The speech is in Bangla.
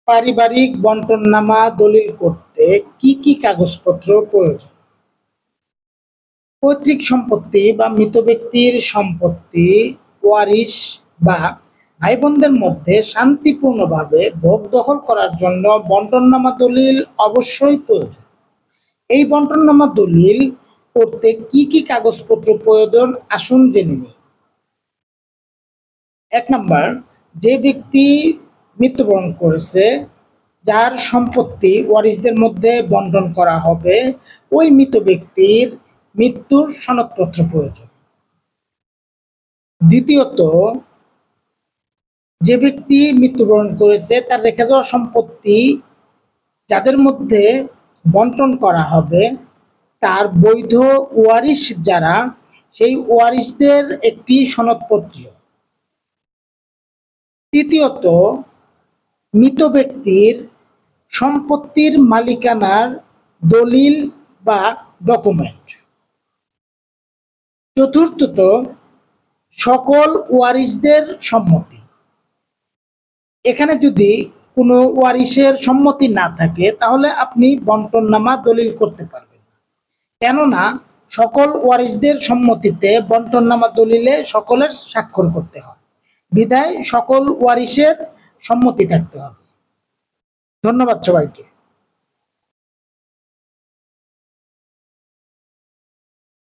পারিবারিক বন্টননামা দলিল করতে কি কি কাগজপত্র প্রয়োজন? পৈতৃক সম্পত্তি বা মৃত ব্যক্তির সম্পত্তি ওয়ারিশ বা ভাই বোনদের মধ্যে শান্তিপূর্ণভাবে ভোগ দখল করার জন্য বন্টননামা দলিল অবশ্যই প্রয়োজন। এই বন্টননামা দলিল করতে কি কি কাগজপত্র প্রয়োজন আসুন জেনে নিই। ১ নাম্বার, যে ব্যক্তি মৃত্যুবরণ করেছে, যার সম্পত্তি ওয়ারিশদের মধ্যে বন্টন করা হবে, ওই মৃত ব্যক্তির মৃত্যুর সনদপত্র প্রয়োজন। দ্বিতীয়ত, যে ব্যক্তি মৃত্যুবরণ করেছে তার রেখে যাওয়া সম্পত্তি যাদের মধ্যে বন্টন করা হবে তার বৈধ ওয়ারিশ যারা, সেই ওয়ারিশদের একটি সনদপত্র। তৃতীয়ত, মৃত ব্যক্তির সম্পত্তির মালিকানার দলিল বা ডকুমেন্ট। চতুর্থত, সকল ওয়ারিশদের সম্মতি। এখানে যদি কোনো ওয়ারিশের সম্মতি না থাকে তাহলে আপনি বন্টননামা দলিল করতে পারবেন না, কেননা সকল ওয়ারিশদের সম্মতিতে বন্টননামা দলিলে সকলের স্বাক্ষর করতে হয়, বিধায় সকল ওয়ারিশের সম্মতি থাকতে হবে। ধন্যবাদ সবাইকে।